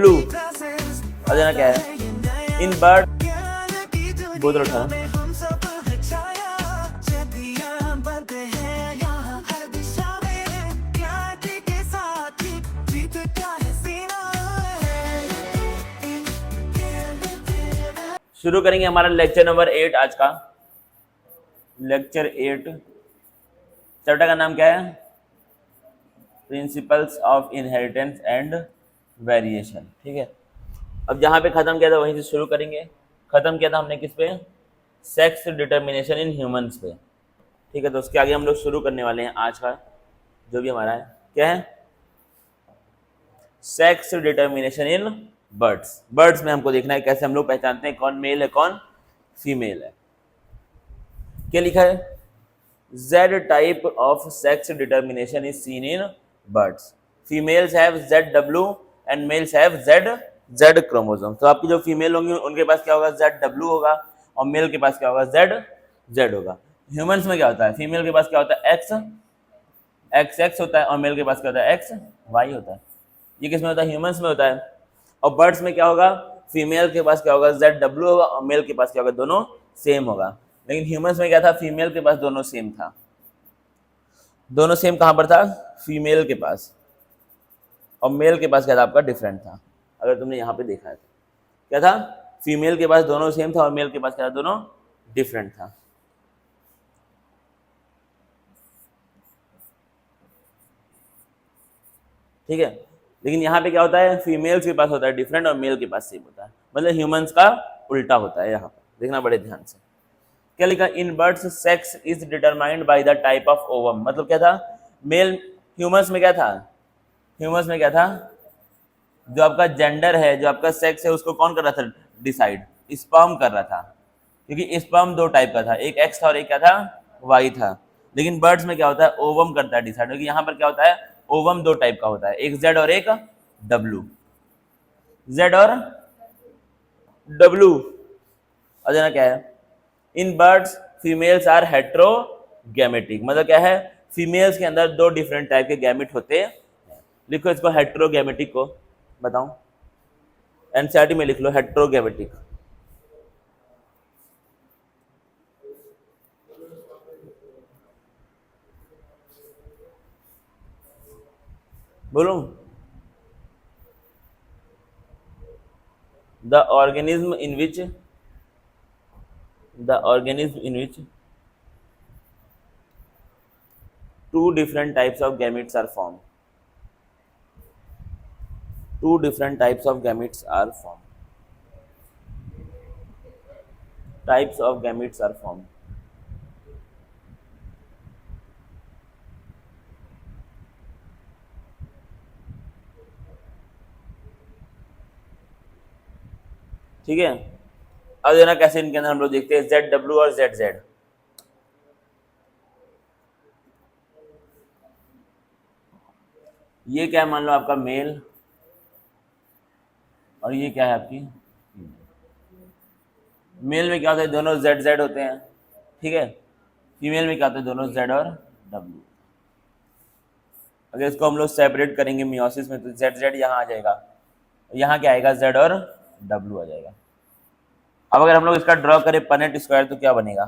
Blue और देना क्या है इन बर्ड बोतल उठा शुरू करेंगे हमारा लेक्चर नंबर 8 आज का लेक्चर 8 चैप्टर का नाम क्या है principles of inheritance and variation. ठीक है, अब जहाँ पे ख़त्म किया था वहीं से शुरू करेंगे। ख़त्म किया था हमने किस पे सेक्स डिटर्मिनेशन इन ह्यूमंस पे। ठीक है, तो उसके आगे हम लोग शुरू करने वाले हैं आज का जो भी हमारा है क्या है sex determination in birds. Birds में हमको देखना है कैसे हम लोग पहचानते हैं कौन मेल है कौन फीमेल है। क्या लिखा है Z type of sex determination is seen in birds. Females have ZW and males have Z chromosome. तो आपकी जो फीमेल होंगी उनके पास क्या होगा ZW होगा और मेल के पास क्या होगा Z होगा। ह्यूमंस में क्या होता है फीमेल के पास क्या होता है XX होता है और मेल के पास क्या होता है XY होता है। ये किस में होता है ह्यूमंस में होता है। और बर्ड्स में क्या होगा फीमेल के पास क्या होगा ZW होगा और मेल के पास क्या होगा दोनों सेम होगा। लेकिन ह्यूमंस में क्या था फीमेल के पास दोनों सेम था। दोनों सेम कहां पर था फीमेल के पास और मेल के पास क्या था आपका डिफरेंट था। अगर तुमने यहां पे देखा है तो क्या था फीमेल के पास दोनों सेम था और मेल के पास क्या था दोनों डिफरेंट था। ठीक है, लेकिन यहाँ पे क्या होता है फीमेल्स के पास होता है डिफरेंट और मेल के पास सेम होता है। मतलब ह्यूमंस का उल्टा होता है। यहाँ पर देखना बड़े ध्यान से क्या लिखा in birds sex is determined by the type of ovum. मतलब क्या था मेल ह्यूमंस में क्या था ह्यूमंस में क्या था जो आपका जेंडर है जो आपका सेक्स है उसको कौन कर रहा था डिसाइड स्पर्म कर रहा था। क्योंकि स्पर्म दो टाइप का था एक एक्स था और एक क्या था वाई था। लेकिन बर्ड्स में क्या होता है ओवम करता है डिसाइड। क्योंकि यहाँ पर क्या होता है ओवम दो टाइप का होता है एक जेड और एक डब्लू। जेड और डब्लू और देना क्या है इन बर्ड्स फीमेल्स आर हेट्रोगैमेटिक। मतलब क्या है फीमेल्स के अंदर दो डिफरेंट टाइप के गैमेट होते हैं। लिखो इसको हेट्रोगैमेटिक को बताऊं एनसीईआरटी में लिख लो हेट्रोगैमेटिक। बोलूं the organism in which two different types of gametes are formed. Two different types of gametes are formed. Types of gametes are formed. ठीक है, अब देना कैसे इनके अंदर हम लोग देखते हैं ZW और ZZ। ये क्या है मान लो आपका मेल और ये क्या है आपकी मेल में क्या होता है दोनों ZZ होते हैं। ठीक है, फीमेल में क्या होता है दोनों Z और W। अगर इसको हम लोग सेपरेट करेंगे मियोसिस में तो ZZ यहाँ आ जाएगा यहाँ क्या आएगा Z और W आ जाएगा। अब अगर हम लोग इसका ड्रॉ करें पनेट स्क्वायर तो क्या बनेगा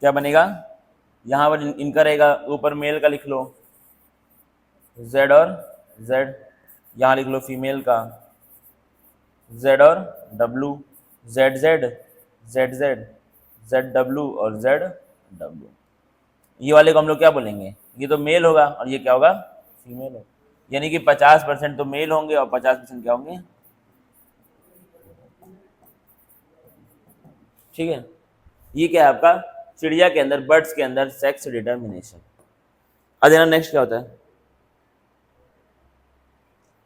क्या बनेगा यहाँ पर इनका रहेगा ऊपर मेल का लिख लो Z और Z यहाँ लिख लो फीमेल का Z और W ZZ ZZ ZW और ZW। ये वाले को हम लोग क्या बोलेंगे ये तो मेल होगा और ये क्या होगा फीमेल होगा। यानी कि 50% तो मेल होंगे और 50% क्या होंगे। ठीक है, ये क्या है आपका चिड़िया के अंदर बर्ड्स के अंदर सेक्स डिटर्मिनेशन। अब देना नेक्स्ट क्या होता है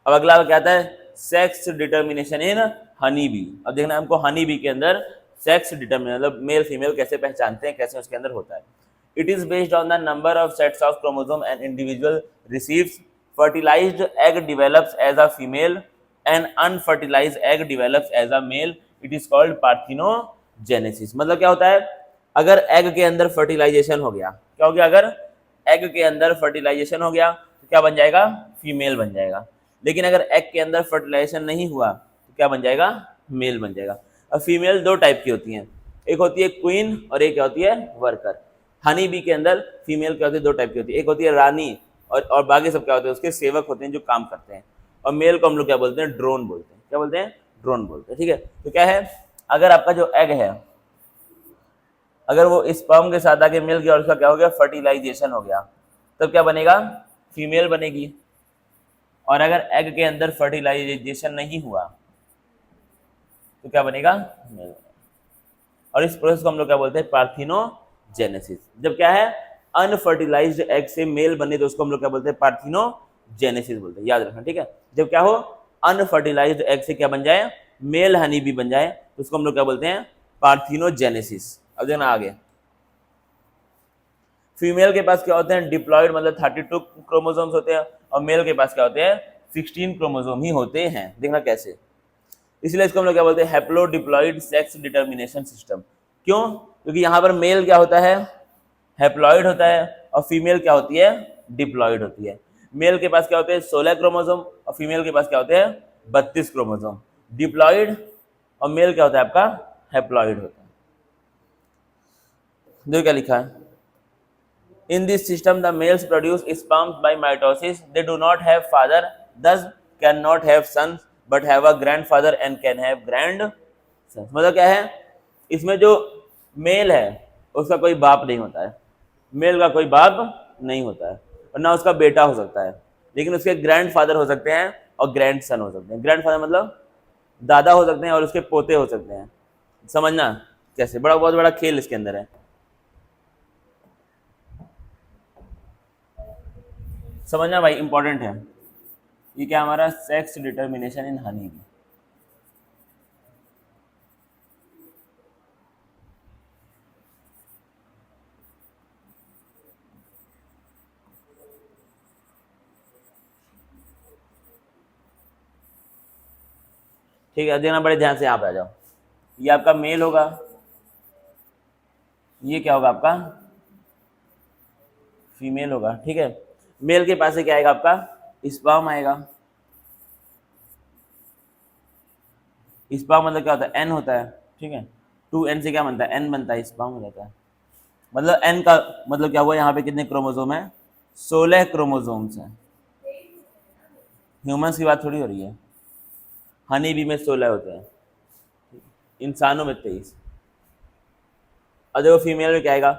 अब अगला क्या आता है sex determination in honey bee. अब देखना हमको हनी बी के अंदर सेक्स डिटर्मिनेशन मतलब मेल फीमेल कैसे पहचानते हैं कैसे उसके अंदर होता है। It is based on the number of sets of chromosome and individual receives fertilized egg develops as a female and unfertilized egg develops as a male, it is called parthenogenesis। मतलब क्या होता है, अगर एग के अंदर fertilisation हो गया, क्या हो गया, अगर एग के अंदर फर्टिलाइजेशन हो गया तो क्या बन जाएगा, फीमेल बन जाएगा। लेकिन अगर एग के अंदर फर्टिलाइजेशन नहीं हुआ तो क्या बन जाएगा, मेल बन जाएगा। अब फीमेल दो टाइप की होती हैं, एक होती है क्वीन और एक क्या होती है, वर्कर। हनी बी के अंदर फीमेल क्या होती है, दो टाइप की होती है, एक होती है रानी और बाकी सब क्या होते हैं, उसके सेवक होते हैं जो काम करते हैं। और मेल को हम लोग क्या बोलते हैं, ड्रोन बोलते हैं। क्या बोलते हैं, ड्रोन बोलते हैं। ठीक है, तो क्या है, अगर आपका जो एग है, अगर वो स्पर्म के साथ आके मिल गया और उसका क्या हो गया, फर्टिलाइजेशन हो गया, तब क्या बनेगा, फीमेल बनेगी। और अगर एग के अंदर फर्टिलाइजेशन नहीं हुआ तो क्या बनेगा, मेल। और इस प्रोसेस को हम लोग क्या बोलते हैं, पार्थिनोजेनेसिस। जब क्या है, अनफर्टिलाइज्ड एग से मेल बने तो उसको हम लोग क्या बोलते हैं, पार्थिनोजेनेसिस बोलते हैं, याद रखना। ठीक है, जब क्या हो, अनफर्टिलाइज्ड एग से क्या बन जाए, मेल हनी भी बन जाए तो उसको हम लोग क्या बोलते हैं, पार्थिनोजेनेसिस। अब देखना आगे, फीमेल के पास क्या होते हैं, डिप्लॉयड मतलब 32 क्रोमोसोम्स होते हैं और मेल के पास क्या होते हैं, 16 क्रोमोसोम ही होते हैं। देखना कैसे, इसलिए इसको हम लोग क्या बोलते हैं, हैप्लोडिप्लॉयड सेक्स डिटर्मिनेशन सिस्टम। क्यों, क्योंकि यहाँ पर मेल क्या होता है, हैप्लॉयड होता है और फीमेल क्या होती है, डिप्लॉयड होती है। मेल के पास क्या होते हैं, 16 क्रोमोसोम और फीमेल के पास क्या होते हैं, 32 क्रोमोसोम। डिप्लॉयड और मेल क्या होता है आपका, हैप्लॉयड होता है। देखो क्या लिखा है, in this system the males produce sperms by mitosis, they do not have father, thus cannot have sons but have a grandfather and can have grandsons। मतलब क्या है, इसमें जो मेल है उसका कोई बाप नहीं होता है, मेल का कोई बाप नहीं होता है और ना उसका बेटा हो सकता है, लेकिन उसके ग्रैंडफादर हो सकते हैं और ग्रैंडसन हो सकते हैं। ग्रैंडफादर मतलब दादा हो सकते हैं और उसके पोते हो सकते हैं। समझना कैसे, बड़ा बहुत बड़ा खेल इसके अंदर है, समझना भाई, इंपॉर्टेंट है। ये क्या हमारा sex determination in honey bee. ठीक है, देखना बड़े ध्यान से, यहाँ पे आ जाओ। ये आपका मेल होगा, ये क्या होगा आपका, फीमेल होगा। ठीक है, मेल के पास से क्या आएगा आपका, स्पर्म आएगा। स्पर्म मतलब क्या होता है, एन होता है। ठीक है, 2n से क्या बनता है, एन बनता है, स्पर्म हो जाता है। मतलब एन का मतलब क्या हुआ, यहाँ पे कितने क्रोमोसोम है, 16 क्रोमोसोम्स हैं। ह्यूमंस की बात थोड़ी हो रही है, हनी बी में 16 होते हैं, इंसानों में 23। और देखो फीमेल में क्या आएगा,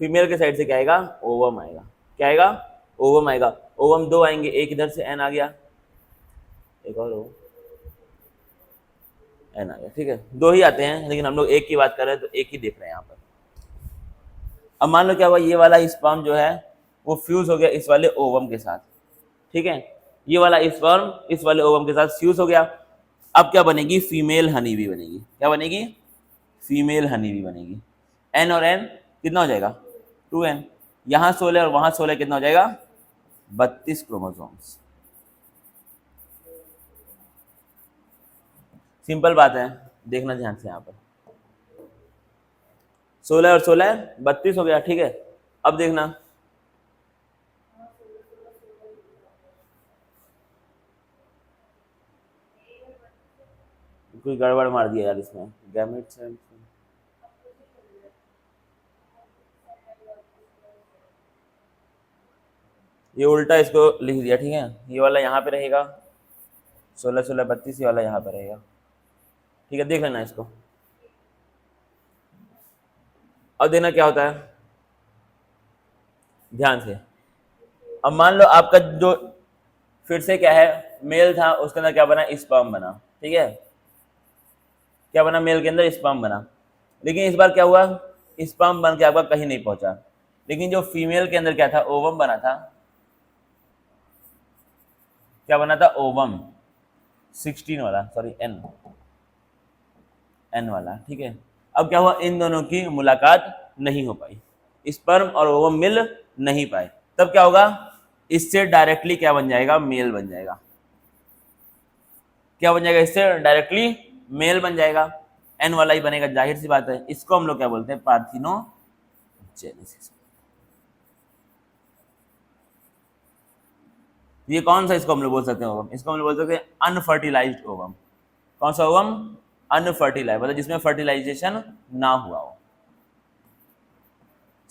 फीमेल के साइड से क्या आएगा, ओवम आएगा। क्या आएगा, ओवम आएगा। ओवम दो आएंगे, एक इधर से एन आ गया, एक और एन आ गया। ठीक है, दो ही आते हैं लेकिन हम लोग एक की बात कर रहे हैं तो एक ही देख रहे हैं यहाँ पर। अब मान लो क्या हुआ, ये वाला स्पर्म जो है वो फ्यूज हो गया इस वाले ओवम के साथ। ठीक है, ये वाला स्पर्म इस वाले ओवम के साथ फ्यूज हो गया। अब क्या बनेगी, फीमेल हनी बी बनेगी। क्या बनेगी, फीमेल हनी बी बनेगी। एन और एन कितना हो जाएगा, 2n। यहाँ 16 और वहाँ 16 कितना हो जाएगा, 32 क्रोमोसोम्स। सिंपल बात है, देखना ध्यान से, यहाँ पर 16 और 16 32 हो गया। ठीक है, अब देखना, कोई गड़बड़ मार दिया यार इसमें, गैमेट्स है। ये उल्टा इसको लिख दिया। ठीक है, ये वाला यहाँ पे रहेगा 16 16 32, ये वाला यहाँ पे रहेगा। ठीक है, देख लेना इसको। अब देखना क्या होता है, ध्यान से। अब मान लो आपका जो फिर से क्या है, मेल था, उसके अंदर क्या बना, स्पर्म बना। ठीक है, क्या बना, मेल के अंदर स्पर्म बना। लेकिन इस बार क्या हुआ, स्पर्म बन के आपका कहीं नहीं पहुंचा। लेकिन जो फीमेल के अंदर क्या था, ओवम बना था। क्या बना था, ओवम 16 वाला, सॉरी एन वाला। ठीक है, अब क्या हुआ, इन दोनों की मुलाकात नहीं हो पाई, स्पर्म और ओवम मिल नहीं पाए। तब क्या होगा, इससे डायरेक्टली क्या बन जाएगा, मेल बन जाएगा। क्या बन जाएगा, इससे डायरेक्टली मेल बन जाएगा, एन वाला ही बनेगा, जाहिर सी बात है। इसको हम लोग क्या बोलते हैं, पार्थिनोजेनेसिस। ये कौन सा इसको हम लोग बोल सकते हैं ओवम, इसको हम लोग बोल सकते हैं अनफर्टिलाइज्ड ओवम। कौन सा ओवम, अनफर्टिलाइज, मतलब जिसमें फर्टिलाइजेशन ना हुआ हो।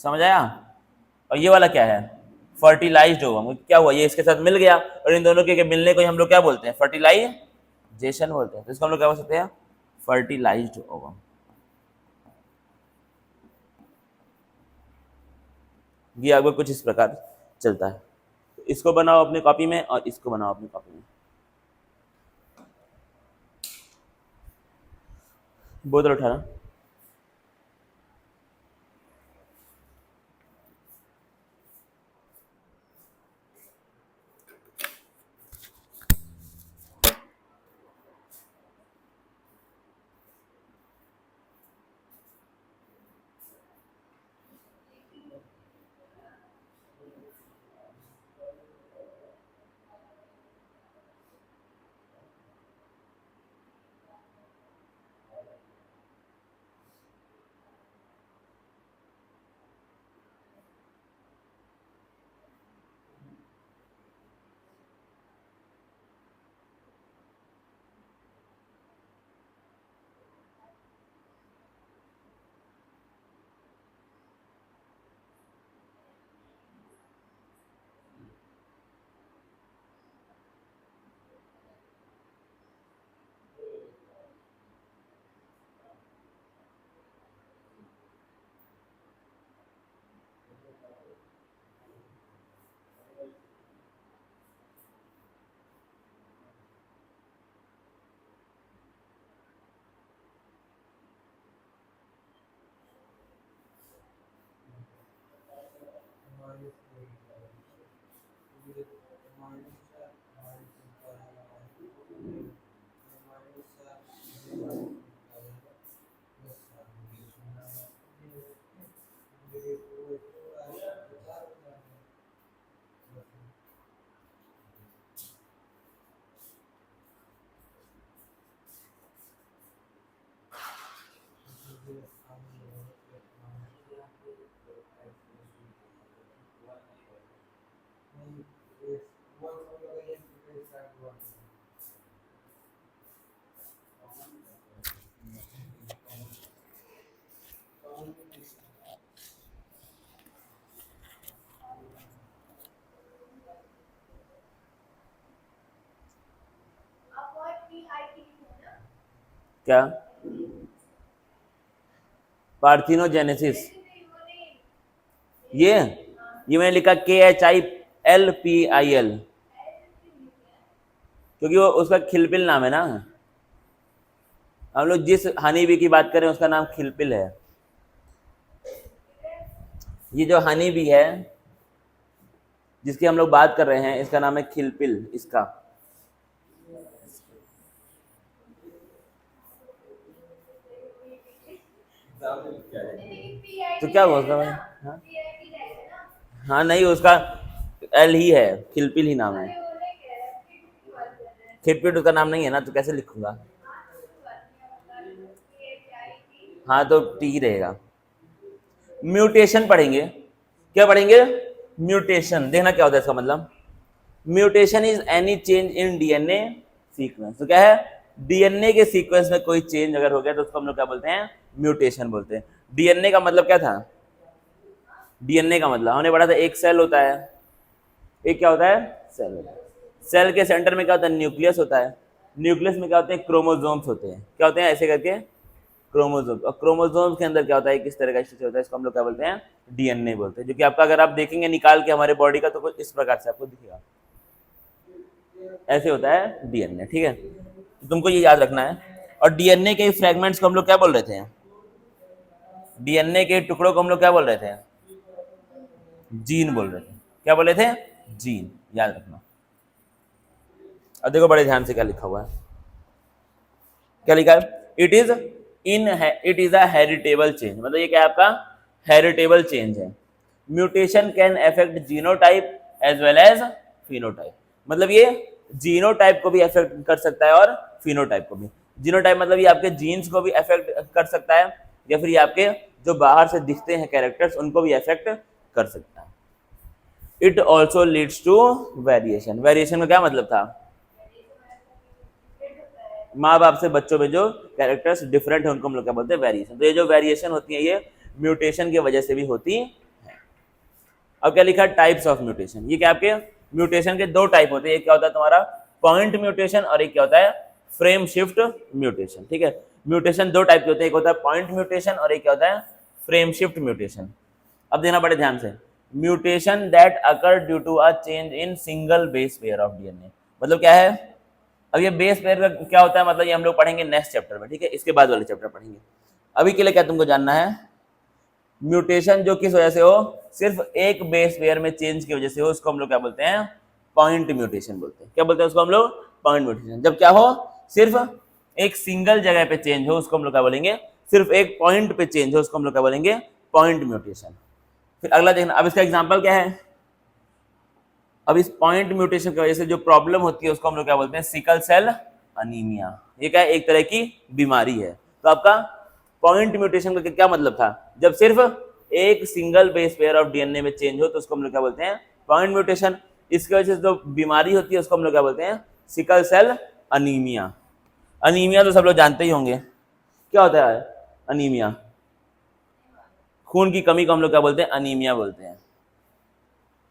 समझ आया। और ये वाला क्या है, फर्टिलाइज्ड ओवम। क्या हुआ, ये इसके साथ मिल गया, और इन दोनों के मिलने को हम लोग क्या बोलते हैं, फर्टिलाइजेशन बोलते हैं। तो इसको हम लोग क्या बोल सकते हैं, फर्टिलाइज्ड ओवम। ये आपको कुछ इस प्रकार चलता है। तो इसको बनाओ अपने कॉपी में और इसको बनाओ अपनी कॉपी में। बोतल उठाना। क्या, पार्थिनोजेनेसिस। ये मैंने लिखा KHILPIL, क्योंकि वो उसका खिलपिल नाम है ना। हम लोग जिस हनी बी की बात करें उसका नाम खिलपिल है। ये जो हनी बी है जिसकी हम लोग बात कर रहे हैं, इसका नाम है खिलपिल। इसका तो क्या हुआ उसका भाई, हाँ? हाँ नहीं, उसका एल ही है, खिलपिल ही नाम है। खिलपिल उसका नाम नहीं है ना, तो कैसे लिखूंगा। हाँ तो टी रहेगा। म्यूटेशन पढ़ेंगे। क्या पढ़ेंगे, म्यूटेशन। देखना क्या होता है इसका मतलब। Mutation is any change in DNA sequence. तो क्या है, डीएनए के सीक्वेंस में कोई चेंज अगर हो गया तो उसको हम लोग क्या बोलते हैं, म्यूटेशन बोलते हैं। डीएनए का मतलब क्या था, डीएनए का मतलब हमने पढ़ा था एक सेल होता है, एक क्या होता है, सेल होता है। सेल के सेंटर में क्या होता है, न्यूक्लियस होता है। न्यूक्लियस में क्या होते हैं, क्रोमोसोम्स होते हैं। क्या होते हैं, ऐसे करके क्रोमोसोम्स। और क्रोमोसोम्स के अंदर क्या होता है, किस तरह का स्ट्रक्चर होता है, इसको हम लोग क्या बोलते हैं, डीएनए बोलते हैं। जो कि आपका अगर आप देखेंगे निकाल के हमारे बॉडी का, तो कुछ इस प्रकार से आपको दिखेगा, ऐसे होता है डीएनए। ठीक है, तुमको ये याद रखना है। और डीएनए के फ्रेगमेंट्स को हम लोग क्या बोल रहे थे, डीएनए के टुकड़ों को हम लोग क्या बोल रहे थे, जीन बोल रहे थे। क्या बोले थे, जीन। याद रखना। अब देखो बड़े ध्यान से क्या लिखा हुआ है। क्या लिखा है, it is a heritable change. मतलब ये क्या है, आपका हेरिटेबल चेंज है। Mutation can affect genotype as well as phenotype. मतलब ये जीनोटाइप को भी अफेक्ट कर सकता है और फिनोटाइप को भी। जीनोटाइप मतलब ये आपके जीन्स को भी अफेक्ट कर सकता है या फिर ये आपके जो बाहर से दिखते हैं कैरेक्टर्स उनको भी अफेक्ट कर सकता है। It also leads to variation. Variation का क्या मतलब था? माँ बाप से बच्चों में जो कैरेक्टर्स डिफरेंट है उनको हम लोग क्या बोलते हैं? वेरिएशन। तो ये जो वेरिएशन होती है ये म्यूटेशन की वजह से भी होती है। अब क्या लिखा है? Types of mutation. ये क्या आपके म्यूटेशन के दो टाइप होते हैं, एक क्या होता है तुम्हारा पॉइंट म्यूटेशन और एक क्या होता है फ्रेम शिफ्ट म्यूटेशन। ठीक है, म्यूटेशन दो टाइप के होते हैं, एक होता है पॉइंट म्यूटेशन और एक क्या होता है फ्रेम शिफ्ट म्यूटेशन। अब देखना बड़े ध्यान से, mutation that occur due to a change in single base pair of DNA. मतलब क्या है? अब ये बेस पेयर का क्या होता है, मतलब ये हम लोग पढ़ेंगे नेक्स्ट चैप्टर में। ठीक है, इसके बाद वाले चैप्टर पढ़ेंगे। अभी के लिए क्या तुमको जानना है, म्यूटेशन जो किस वजह से हो, सिर्फ एक बेस पेयर में चेंज की वजह से हो, उसको हम लोग क्या बोलते हैं? पॉइंट म्यूटेशन बोलते हैं। क्या बोलते हैं उसको हम लोग? Point mutation. जब क्या हो, सिर्फ एक सिंगल जगह पे चेंज हो, उसको हम लोग क्या बोलेंगे? सिर्फ एक पॉइंट पे चेंज हो, उसको हम लोग क्या बोलेंगे? Point mutation. फिर अगला देखना, अब इसका एग्जाम्पल क्या है? अब इस पॉइंट म्यूटेशन की वजह से जो प्रॉब्लम होती है उसको हम लोग क्या बोलते हैं? Sickle cell anaemia. ये क्या है? एक तरह की बीमारी है। तो आपका पॉइंट म्यूटेशन का क्या मतलब था? जब सिर्फ एक single base pair of DNA में चेंज हो तो उसको हम लोग क्या बोलते हैं? Point mutation. इसकी वजह से जो बीमारी होती है उसको हम लोग क्या बोलते हैं? Sickle cell anaemia. अनीमिया तो सब लोग जानते ही होंगे, क्या होता है अनीमिया? खून की कमी को हम लोग क्या बोलते हैं? अनीमिया बोलते हैं।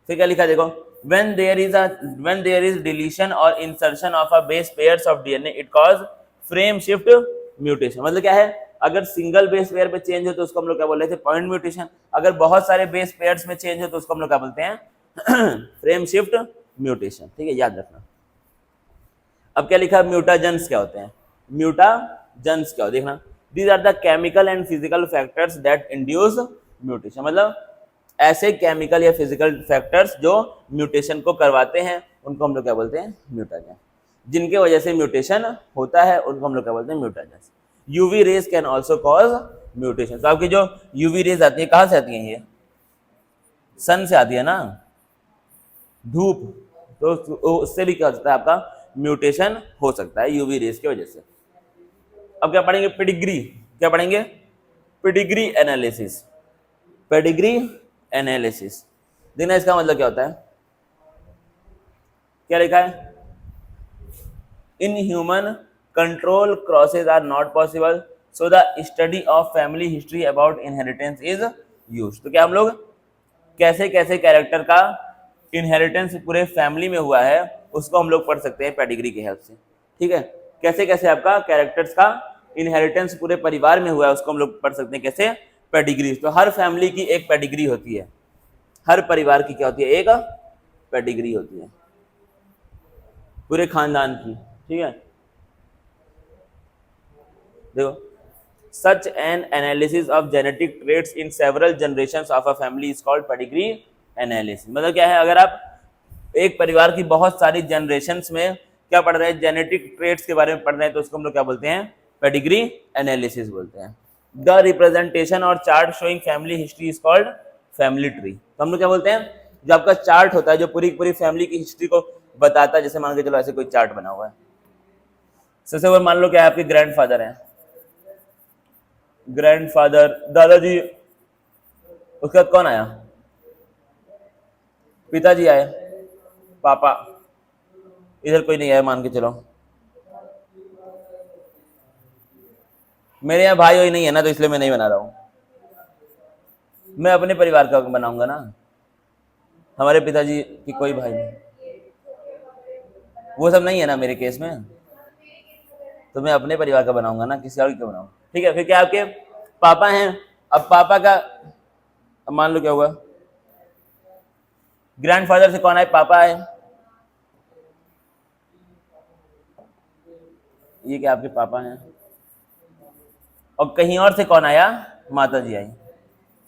फिर क्या लिखा देखो, when there is deletion or insertion of a base pairs of DNA it cause frame shift mutation। मतलब क्या है? अगर सिंगल बेस पेयर पे चेंज हो तो उसको हम लोग क्या बोल रहे थे? Point mutation. अगर बहुत सारे बेस पेयर्स में चेंज हो तो उसको हम लोग क्या बोलते हैं? Frame shift mutation. ठीक है, याद रखना। अब क्या लिखा? म्यूटाजेंस क्या होते हैं? म्यूटाजेंस क्या होते हैं देखना, these are the chemical and physical factors that induce mutation. मतलब ऐसे केमिकल या फिजिकल फैक्टर्स जो म्यूटेशन को करवाते हैं उनको हम लोग क्या बोलते हैं? म्यूटाजेंस। जिनके वजह से म्यूटेशन होता है उनको हम लोग क्या बोलते हैं? Mutagens. UV rays can also cause mutation. तो आपकी जो यूवी रेज आती है कहाँ से आती है? ये सन से आती है ना, धूप। तो उससे भी क्या हो सकता है? आपका म्यूटेशन हो सकता है यूवी रेज की वजह से। अब क्या पढ़ेंगे? पेडिग्री। क्या पढ़ेंगे? Pedigree analysis. पेडिग्री एनालिसिस देखना, इसका मतलब क्या होता है? क्या लिखा है? In human control crosses are not possible so the study of family history about inheritance is used. तो क्या हम लोग कैसे कैसे कैरेक्टर का इनहेरिटेंस पूरे फैमिली में हुआ है उसको हम लोग पढ़ सकते हैं पेडिग्री की हेल्प से। ठीक है, कैसे कैसे आपका कैरेक्टर्स का इनहेरिटेंस पूरे परिवार में हुआ है उसको हम लोग पढ़ सकते हैं कैसे? पेडिग्री। तो हर फैमिली की एक पेडिग्री होती है, हर परिवार की क्या होती है? एक पेडिग्री होती है पूरे खानदान की। ठीक है, देखो, such an analysis of genetic traits in several generations of a family is called pedigree analysis. मतलब क्या है? अगर आप एक परिवार की बहुत सारी जनरेशंस में क्या पढ़ रहे हैं? जेनेटिक ट्रेट्स के बारे में पढ़ रहे हैं तो उसको हम लोग क्या बोलते हैं? पेडिग्री एनालिसिस बोलते हैं। द रिप्रेजेंटेशन और chart showing family history is called family tree. तो हम लोग क्या बोलते हैं? जो आपका चार्ट होता है जो पूरी पूरी फैमिली की हिस्ट्री को बताता है, जैसे मान के चलो ऐसे कोई चार्ट बना हुआ है। सबसे ऊपर मान लो क्या है? आपके ग्रैंडफादर हैं, ग्रैंडफादर दादाजी, उसके बाद कौन आया? पिताजी आए, पापा, इधर कोई नहीं आया मान के चलो। मेरे यहाँ भाई वही नहीं है ना, तो इसलिए मैं नहीं बना रहा हूँ। मैं अपने परिवार का बनाऊंगा ना, हमारे पिताजी की कोई भाई नहीं, वो सब नहीं है ना मेरे केस में, तो मैं अपने परिवार का बनाऊंगा ना, किसी और क्यों बनाऊं? ठीक है, फिर क्या आपके पापा हैं। अब पापा का अब मान लो क्या हुआ? ग्रैंडफादर से कौन आए? पापा आए। ये क्या आपके पापा हैं। और कहीं और से कौन आया? माता जी आई।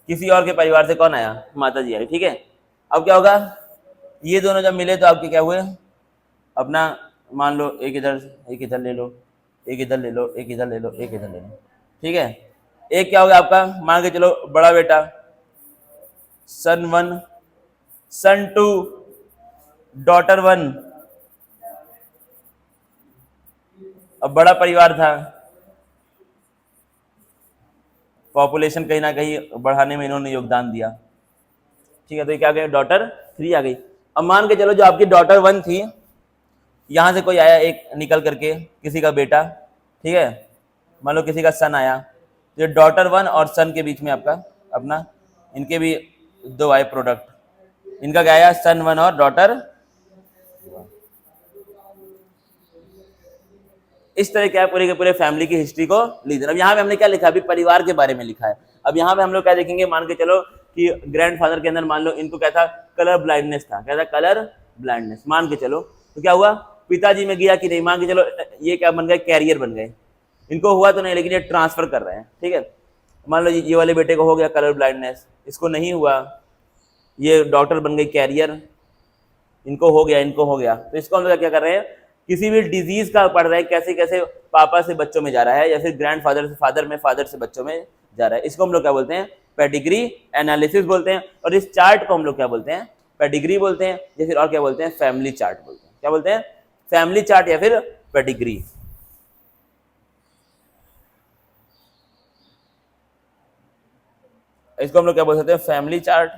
किसी और के परिवार से कौन आया? माता जी आई। ठीक है, अब क्या होगा? ये दोनों जब मिले तो आपके क्या हुए? अपना मान लो एक इधर ले लो, एक इधर ले लो, एक इधर ले लो, एक इधर ले लो। ठीक है, एक क्या होगा आपका? मान के चलो बड़ा बेटा सन 1, सन 2, डॉटर 1, अब बड़ा परिवार था, पॉपुलेशन कहीं ना कहीं बढ़ाने में इन्होंने योगदान दिया। ठीक है, तो ये क्या आ गया, डॉटर 3 आ गई। अब मान के चलो जो आपकी डॉटर 1 थी, यहां से कोई आया एक निकल करके, किसी का बेटा, ठीक है, मान लो किसी का सन आया, तो डॉटर 1 और सन के बीच में आपका अपना, इनके भी 2 आए प्रोडक्ट, इनका क्या आया, सन 1 और डॉटर। इस तरह क्या है, पूरे के पूरे फैमिली की हिस्ट्री को लीजिए। अब यहाँ पे हमने क्या लिखा है, अभी परिवार के बारे में लिखा है। अब यहाँ पे हम लोग क्या देखेंगे, मान के चलो कि ग्रैंडफादर के अंदर मान लो इनको क्या था, कलर ब्लाइंडनेस था, क्या था, कलर ब्लाइंडनेस, मान के चलो, तो क्या हुआ, पिताजी में गया कि नहीं, मान के चलो ये क्या बन गए, कैरियर बन गए, इनको हुआ तो नहीं लेकिन ये ट्रांसफर कर रहे हैं, ठीक है। मान लो ये वाले बेटे को हो गया कलर ब्लाइंडनेस, इसको नहीं हुआ, ये डॉक्टर बन गई, कैरियर, इनको हो गया, इनको हो गया, तो इसको हम लोग क्या कर रहे हैं, किसी भी डिजीज का पढ़ रहे हैं, कैसे कैसे पापा से बच्चों में जा रहा है, या फिर ग्रैंडफादर से फादर में, फादर से बच्चों में जा रहा है, इसको हम लोग क्या बोलते हैं, पेडिग्री एनालिसिस बोलते हैं। और इस चार्ट को हम लोग क्या बोलते हैं, पेडिग्री बोलते हैं, या फिर और क्या बोलते हैं, फैमिली चार्ट बोलते हैं। क्या बोलते हैं, फैमिली चार्ट या फिर पेडिग्री। इसको हम लोग क्या बोल सकते हैं, फैमिली चार्ट,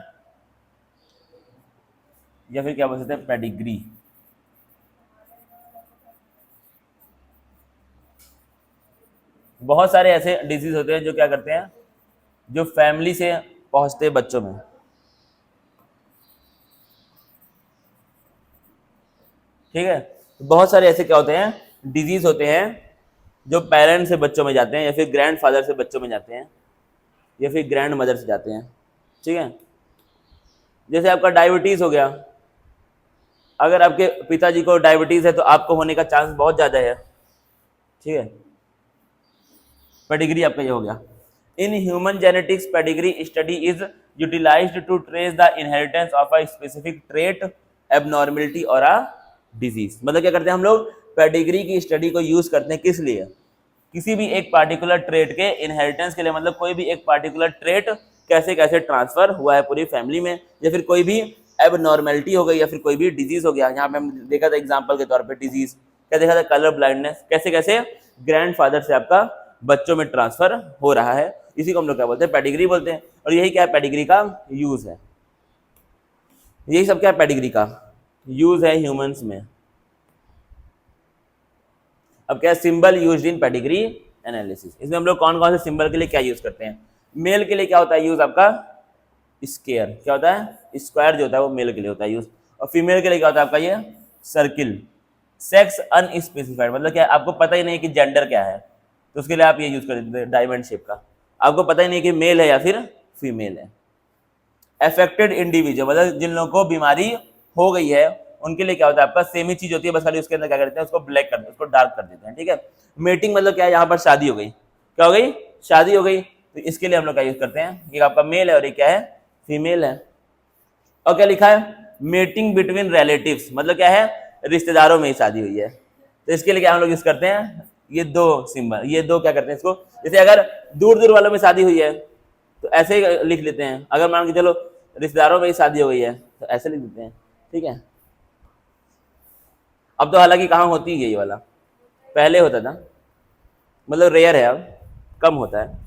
या फिर क्या बोल सकते हैं, पेडिग्री। बहुत सारे ऐसे डिजीज होते हैं जो क्या करते हैं, जो फैमिली से पहुंचते हैं बच्चों में, ठीक है। बहुत सारे ऐसे क्या होते हैं, डिजीज होते हैं जो पेरेंट्स से बच्चों में जाते हैं, या फिर ग्रैंडफादर से बच्चों में जाते हैं, या फिर ग्रैंड मदर से जाते हैं, ठीक है। जैसे आपका डायबिटीज हो गया, अगर आपके पिताजी को डायबिटीज है तो आपको होने का चांस बहुत ज्यादा है, ठीक है। पेडिग्री आपका ये हो गया। In human genetics pedigree study is utilised to trace the inheritance of a specific trait, abnormality or a disease. मतलब क्या करते हैं हम लोग, पेडिग्री की स्टडी को यूज करते हैं किस लिए, किसी भी एक पार्टिकुलर ट्रेट के इनहेरिटेंस के लिए, मतलब कोई भी एक पार्टिकुलर ट्रेट कैसे कैसे ट्रांसफर हुआ है पूरी फैमिली में, या फिर कोई भी एबनॉर्मेलिटी हो गई, या फिर कोई भी डिजीज हो गया। यहाँ पे हम देखा था एग्जांपल के तौर पे डिजीज, क्या देखा था, कलर ब्लाइंडनेस, कैसे कैसे ग्रैंडफादर से आपका बच्चों में ट्रांसफर हो रहा है, इसी को हम लोग क्या बोलते हैं, पेडिग्री बोलते हैं। और यही क्या है, पेडिग्री का यूज है, यही सब क्या है, पेडिग्री का यूज है ह्यूमंस में। अब क्या है, symbol used in pedigree analysis, इसमें हम लोग कौन कौन से सिंबल के लिए क्या यूज करते हैं। मेल के लिए क्या होता है यूज आपका, स्क्वायर, क्या होता है, स्क्वायर जो होता है वो मेल के लिए होता है यूज। और फीमेल के लिए क्या होता है आपका, ये सर्किल। सेक्स अनस्पेसिफाइड, मतलब क्या, आपको पता ही नहीं कि जेंडर क्या है, तो उसके लिए आप ये यूज कर देते हैं डायमंड शेप का, आपको पता ही नहीं कि मेल है या फिर फीमेल है। अफेक्टेड इंडिविजुअल, मतलब जिन लोगों को बीमारी हो गई है उनके लिए क्या होता है आपका, सेम ही चीज होती है, बस खाली उसके अंदर क्या करते हैं, उसको ब्लैक कर देते हैं, उसको डार्क कर देते हैं, ठीक है। मेटिंग मतलब क्या है, यहाँ पर शादी हो गई, क्या हो गई, शादी हो गई, तो इसके लिए हम लोग क्या यूज करते हैं, ये आपका मेल है और ये क्या है, फीमेल है। और क्या लिखा है, मेटिंग बिटवीन रिलेटिव्स, मतलब क्या है, रिश्तेदारों में ही शादी हुई है, तो इसके लिए क्या हम लोग यूज करते हैं, ये 2 सिंबल, ये 2 क्या करते हैं इसको, जैसे अगर दूर दूर वालों में शादी हुई है तो ऐसे ही लिख लेते हैं, अगर मान के चलो रिश्तेदारों में ही शादी हो गई है तो ऐसे लिख देते हैं, ठीक है। अब तो हालांकि कहाँ होती है ये वाला, पहले होता था, मतलब रेयर है, अब कम होता है।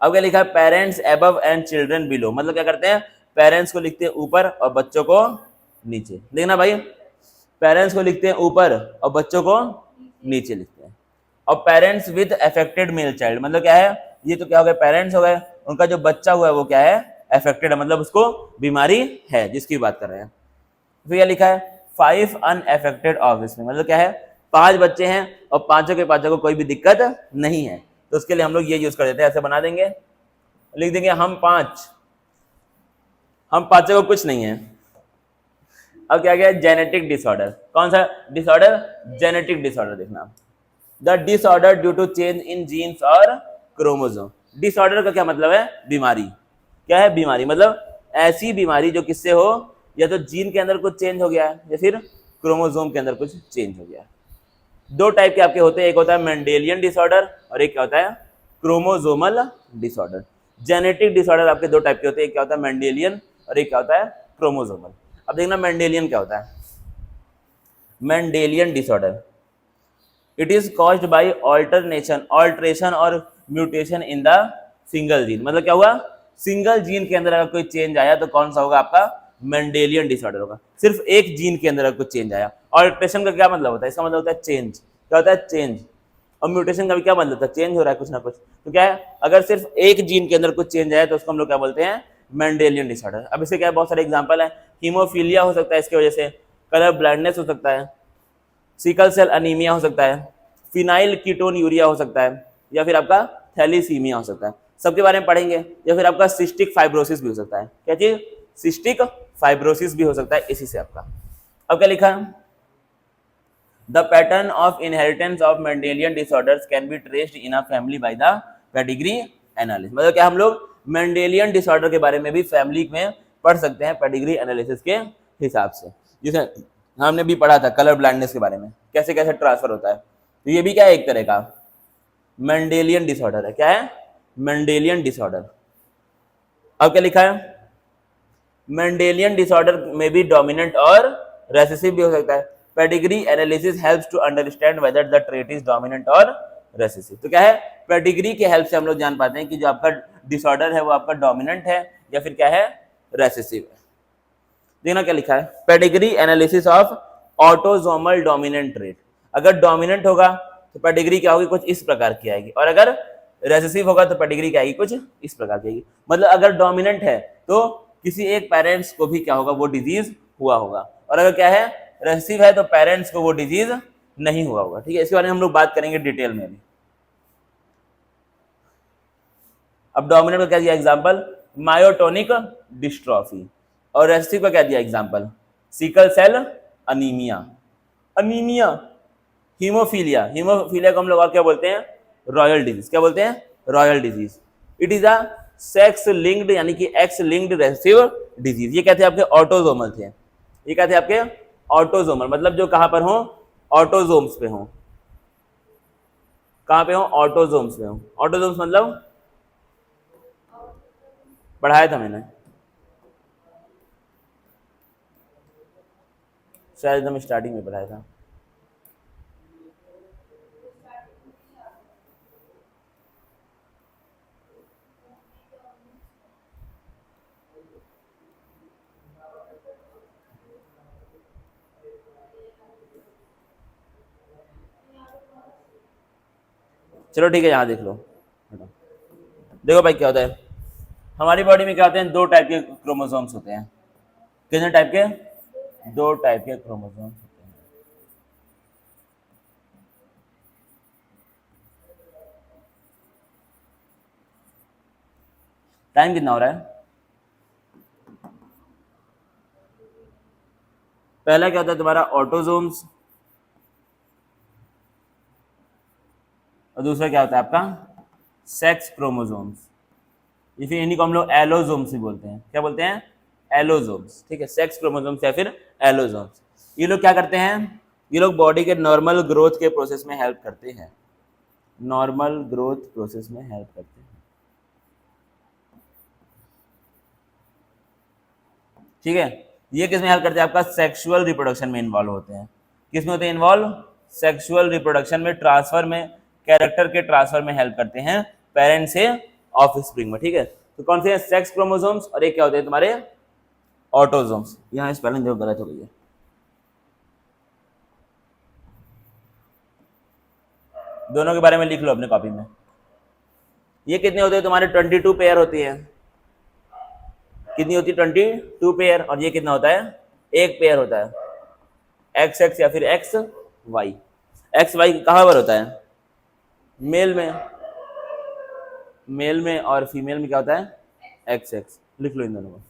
अब क्या लिखा है, parents above and children below, मतलब क्या करते हैं, पेरेंट्स को लिखते हैं ऊपर और बच्चों को नीचे, देखना भाई, पेरेंट्स को लिखते हैं ऊपर और बच्चों को नीचे लिखते हैं। और parents with affected male child, मतलब क्या है, ये तो क्या हो गए, पेरेंट्स हो गए, उनका जो बच्चा हुआ है वो क्या है, अफेक्टेड है, मतलब उसको बीमारी है जिसकी बात कर रहे हैं। फिर क्या लिखा है, 5 अनअफेक्टेड ऑफिस में, मतलब क्या है, 5 बच्चे हैं और पांचों के पांचों को कोई भी दिक्कत नहीं है, तो उसके लिए हम लोग ये यूज कर देते हैं, ऐसे बना देंगे, लिख देंगे हम पांचों को कुछ नहीं है। अब क्या गया, जेनेटिक डिसऑर्डर, कौन सा डिसऑर्डर, जेनेटिक डिसऑर्डर, देखना, the disorder due to change in genes or chromosome. Disorder का क्या मतलब है, बीमारी, क्या है, बीमारी, मतलब ऐसी बीमारी जो किससे हो, या तो जीन के अंदर कुछ चेंज हो गया है या फिर क्रोमोसोम के अंदर कुछ चेंज हो गया है। 2 टाइप के आपके होते हैं, एक होता है मेंडेलियन डिसऑर्डर और एक क्या होता है, क्रोमोसोमल डिसऑर्डर। जेनेटिक डिसऑर्डर आपके दो टाइप के होते हैं, एक क्या होता है मेंडेलियन और एक क्या होता है क्रोमोसोमल। अब देखना मेंडेलियन क्या होता है। Mendelian disorder, it is caused by alteration और mutation in the single gene. मतलब क्या हुआ, सिंगल जीन के अंदर अगर कोई चेंज आया तो कौन सा होगा आपका मेंडेलियन डिसऑर्डर होगा। सिर्फ एक जीन के अंदर अगर कुछ चेंज आया। ऑल्ट्रेशन का क्या मतलब होता है, इसका मतलब होता है चेंज, क्या होता है चेंज। और म्यूटेशन का भी क्या मतलब होता है, चेंज हो रहा है कुछ ना कुछ। तो क्या है, अगर सिर्फ एक जीन के अंदर कुछ चेंज आया तो उसको हम लोग क्या बोलते हैं मेंडेलियन डिसऑर्डर। अब इसके क्या है, बहुत सारे एग्जांपल है। हीमोफीलिया हो सकता है इसकी वजह से, कलर ब्लाइंडनेस हो सकता है, सिकल सेल अनीमिया हो सकता है, फिनाइल कीटोन यूरिया हो सकता है, या फिर आपका थैलीसीमिया हो सकता है, सबके बारे में पढ़ेंगे। या फिर आपका सिस्टिक फाइब्रोसिस भी हो सकता है। क्या चीज, सिस्टिक फाइब्रोसिस भी हो सकता है इसी से आपका। अब क्या लिखा है, the pattern of inheritance of Mendelian disorders can be traced in a family by the pedigree analysis. मतलब क्या हम लोग मेंडेलियन डिसऑर्डर के बारे में भी फैमिली में पढ़ सकते हैं पेडिग्री एनालिसिस के हिसाब से। जैसे हमने भी पढ़ा था कलर ब्लाइंडनेस के बारे में, कैसे कैसे ट्रांसफर होता है। तो ये भी क्या है, एक तरह का मेंडेलियन डिसऑर्डर है। क्या है, मेंडेलियन डिसऑर्डर। अब क्या लिखा है, मेंडेलियन डिसऑर्डर में भी डोमिनेंट और रेसेसिव भी हो सकता है। Pedigree analysis helps to understand whether the trait is dominant or recessive. तो क्या है, पेडिग्री के हेल्प से हम लोग जान पाते हैं कि जो आपका डिसऑर्डर है वो आपका डोमिनेंट है या फिर क्या है रेसेसिव है। देखना क्या लिखा है, pedigree analysis of autosomal dominant trait. अगर डोमिनेंट होगा तो पेडिग्री क्या होगी, कुछ इस प्रकार की आएगी, और अगर रेसेसिव होगा तो पेडिग्री क्या आएगी, कुछ इस प्रकार की आएगी। मतलब अगर डोमिनेंट है तो किसी एक पेरेंट्स को भी क्या होगा, वो डिजीज हुआ होगा, और अगर क्या है रेसेसिव है तो पेरेंट्स को वो डिजीज नहीं हुआ होगा। ठीक है, इसके बारे में हम लोग बात करेंगे डिटेल में भी। अब डोमिनेंट का क्या दिया एग्जांपल, मायोटोनिक डिस्ट्रॉफी, और रेसेसिव का क्या दिया example, sickle cell anaemia. Anaemia, haemophilia, haemophilia को हम लोग और क्या बोलते हैं, रॉयल डिजीज। क्या बोलते हैं, royal disease. It is a sex linked यानी कि एक्स लिंक्ड रेसेसिव डिजीज। ये क्या थे आपके ऑटोजोमल थे, ये क्या थे आपके ऑटोजोमल, मतलब जो कहां पर हो, ऑटोजोम्स पे हो। कहां पे हो, ऑटोजोम्स पे हो। ऑटोजोम्स मतलब पढ़ाया था मैंने शायद, एकदम स्टार्टिंग में पढ़ाया था। चलो ठीक है, यहाँ देख लो। देखो भाई क्या होता है, हमारी बॉडी में क्या होते हैं, दो टाइप के क्रोमोसोम्स होते हैं। कितने टाइप के, दो टाइप के क्रोमोसोम्स होते हैं। टाइम कितना हो रहा है, पहला क्या होता है तुम्हारा ऑटोजोम्स, और दूसरा क्या होता है आपका सेक्स क्रोमोसोम्स। ये फिर इन्हीं को हम लोग एलोजोम्स भी बोलते हैं। क्या बोलते हैं, एलोजोम्स। ठीक है, सेक्स क्रोमोसोम्स या फिर एलोजोम्स। ये लोग क्या करते हैं, ये लोग बॉडी के नॉर्मल ग्रोथ के प्रोसेस में हेल्प करते हैं, नॉर्मल ग्रोथ प्रोसेस में हेल्प करते हैं। ठीक है, ये किस में हेल्प करते हैं, आपका सेक्सुअल रिप्रोडक्शन में इन्वॉल्व होते हैं। किस में होते हैं इन्वॉल्व, सेक्सुअल रिप्रोडक्शन में, ट्रांसफर में, कैरेक्टर के ट्रांसफर में हेल्प करते हैं पेरेंट से ऑफ स्प्रिंग में। ठीक है, तो कौन से हैं, सेक्स क्रोमोसोम्स, और एक क्या होते हैं तुम्हारे ऑटोजोम्स। यहाँ स्पेलिंग देखो गलत हो गई है, दोनों के बारे में लिख लो अपने कॉपी में। ये कितने होते हैं तुम्हारे, 22 पेयर होती है। कितनी होती है, 22 पेयर। और ये कितना होता है, एक पेयर होता है, एक्स एक्स या फिर एक्स वाई। एक्स वाई कहाँ पर होता है, मेल में, मेल में, और फीमेल में क्या होता है एक्स एक्स। लिख लो इन दोनों को।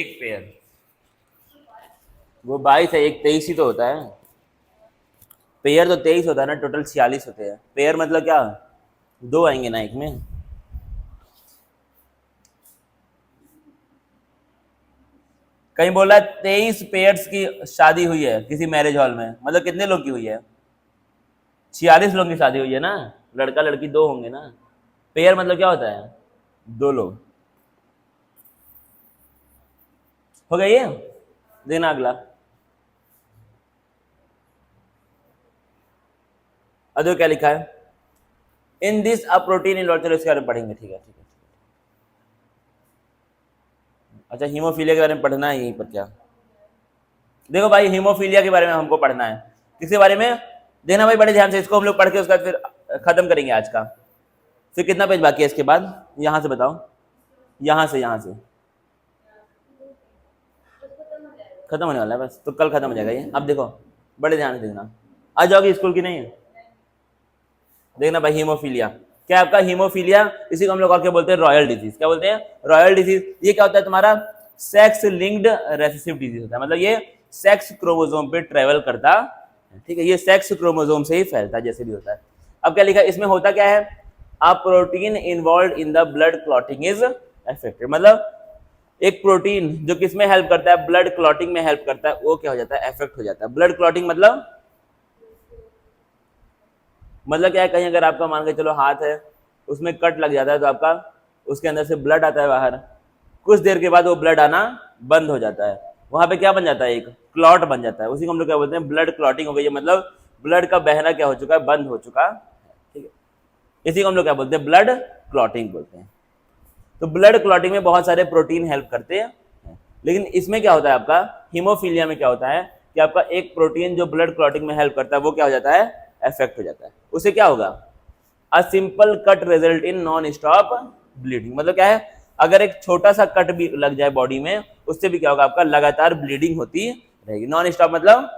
एक पेयर, वो 22 है, एक 23 ही तो होता है। पेयर तो 23 होता है ना, टोटल 46 होते हैं। पेयर मतलब क्या, दो आएंगे ना एक में। कहीं बोला 23 पेयर्स की शादी हुई है किसी मैरिज हॉल में, मतलब कितने लोग की हुई है, 46 लोगों की शादी हुई है ना, लड़का लड़की दो होंगे ना। पेयर मतलब क्या होता है, दो लोग। हो गया ये, देखना अगला। अदो क्या लिखा है, इन दिस अ प्रोटीन इन, चलो इसके बारे में पढ़ेंगे, ठीक है ठीक है। अच्छा हीमोफीलिया के बारे में पढ़ना है यहीं पर क्या, देखो भाई हीमोफीलिया के बारे में हमको पढ़ना है, किसके बारे में, देखना भाई बड़े ध्यान से, इसको हम लोग पढ़ के उसका फिर खत्म करेंगे आज का। फिर कितना पेज बाकी है इसके बाद, यहां से बताओ, यहां से खत्म होने वाला है बस, तो कल खत्म हो जाएगा ये। अब देखो बड़े ध्यान से देखना, आ जाओगी स्कूल की नहीं है, देखना भाई हीमोफीलिया क्या है आपका, हीमोफीलिया इसी को हम लोग और क्या बोलते हैं, रॉयल डिजीज। क्या बोलते हैं, रॉयल डिजीज। ये क्या होता है तुम्हारा, सेक्स लिंक्ड रेसेसिव डिजीज होता है, मतलब ये सेक्स क्रोमोसोम पे ट्रेवल करता, ठीक है, ये सेक्स क्रोमोसोम से ही फैलता है जैसे भी होता है। अब क्या लिखा है इसमें, होता क्या है, a protein involve in the blood clotting is affected, मतलब एक प्रोटीन जो किसमें हेल्प करता है, ब्लड क्लॉटिंग में हेल्प करता है, वो क्या हो जाता है, अफेक्ट हो जाता है। ब्लड क्लॉटिंग मतलब क्या है, कहीं अगर आपका मान के चलो हाथ है, उसमें कट लग जाता है तो आपका उसके अंदर से ब्लड आता है बाहर, कुछ देर के बाद वो ब्लड आना बंद हो जाता है, वहां पे क्या बन जाता है, एक क्लॉट बन जाता है, उसी को हम लोग क्या बोलते हैं, ब्लड क्लॉटिंग हो गई है, मतलब ब्लड का बहना क्या हो चुका है, बंद हो चुका है, ठीक है, इसी को हम लोग क्या बोलते हैं, ब्लड क्लॉटिंग बोलते हैं। तो ब्लड क्लॉटिंग में बहुत सारे प्रोटीन हेल्प करते हैं, लेकिन इसमें क्या होता है आपका, हीमोफीलिया में क्या होता है कि आपका एक प्रोटीन जो ब्लड क्लॉटिंग में हेल्प करता है वो क्या हो जाता है, इफेक्ट हो जाता है। उससे क्या होगा, a simple cut result in non stop bleeding, मतलब क्या है, अगर एक छोटा सा कट भी लग जाए बॉडी में, उससे भी क्या होगा, आपका लगातार ब्लीडिंग होती रहेगी। नॉन स्टॉप मतलब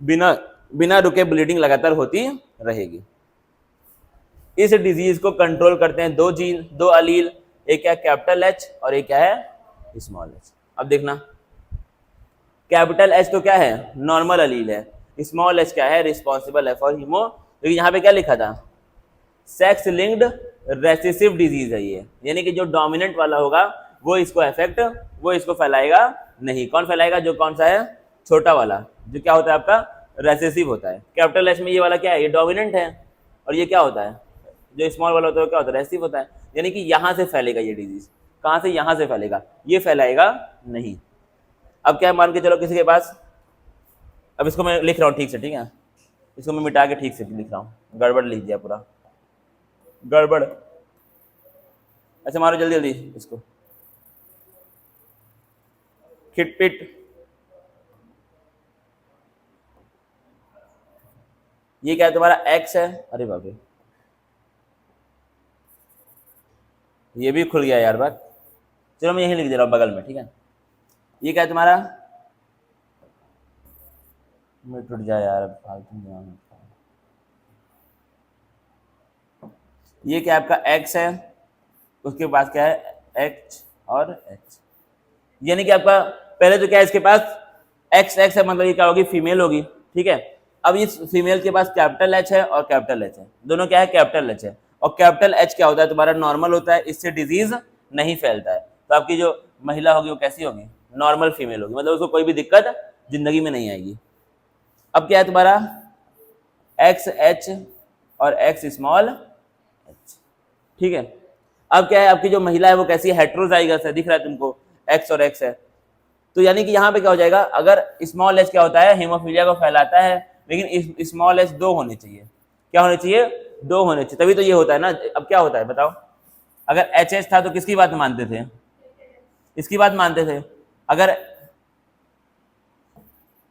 बिना बिना रुके ब्लीडिंग लगातार होती रहेगी। इस डिजीज को कंट्रोल करते हैं दो जीन, दो अलील, एक क्या है कैपिटल एच और एक क्या है स्मॉल एच। अब देखना, कैपिटल एच तो क्या है, नॉर्मल अलील है, स्मॉल एच क्या है, रिस्पॉन्सिबल है फॉर हीमो, लेकिन यहाँ पे क्या लिखा था, सेक्स लिंक्ड रेसेसिव डिजीज है ये, यानी कि जो डोमिनेंट वाला होगा वो इसको इफेक्ट, वो इसको फैलाएगा नहीं। कौन फैलाएगा, जो कौन सा है, छोटा वाला, जो क्या होता है आपका, रेसेसिव होता है। कैपिटल एच में ये वाला क्या है, ये डोमिनेंट है, और ये क्या होता है, जो स्मॉल वाला होता है क्या होता है, रेसेसिव होता है, यानी कि यहाँ से फैलेगा ये डिजीज। कहाँ से, यहाँ से फैलेगा, ये फैलाएगा नहीं। अब क्या मान के चलो किसी के पास, अब इसको मैं लिख रहा हूँ ठीक से, ठीक है, इसको मैं मिटा के ठीक से लिख रहा हूँ, गड़बड़ लिख दिया पूरा, गड़बड़। अच्छा मारो जल्दी जल्दी इसको, खिटपिट, ये क्या है तुम्हारा, एक्स है, अरे बाप रे ये भी खुल गया यार बात, चलो मैं यही लिख दे रहा हूँ बगल में, ठीक है। ये क्या है तुम्हारा, मैं टूट जाए यार फालतू में, ये क्या आपका एक्स है, उसके पास क्या है, एच और एच, यानी कि आपका पहले तो क्या है इसके पास, एक्स एक्स है, मतलब ये क्या होगी, फीमेल होगी, ठीक है। अब इस फीमेल के पास कैपिटल एच है और कैपिटल एच है, दोनों क्या है, कैपिटल एच है, और कैपिटल एच क्या होता है तुम्हारा, नॉर्मल होता है, इससे डिजीज नहीं फैलता है। तो आपकी जो महिला होगी वो कैसी होगी, नॉर्मल फीमेल होगी, मतलब उसको कोई भी दिक्कत जिंदगी में नहीं आएगी। अब क्या है तुम्हारा, एक्स एच और एक्स स्मॉल एच, ठीक है। अब क्या है, आपकी जो महिला है वो कैसी है, हेट्रोजाइगस है, दिख रहा है तुमको, एक्स और एक्स है, तो यानी कि यहाँ पे क्या हो जाएगा, अगर स्मॉल एच क्या होता है, हीमोफीलिया को फैलाता है, लेकिन स्मॉल एच दो होने चाहिए, क्या होने चाहिए, दो होने चाहिए, तभी तो ये होता है ना। अब क्या होता है बताओ, अगर एच एच था तो किसकी बात मानते थे, इसकी बात मानते थे, अगर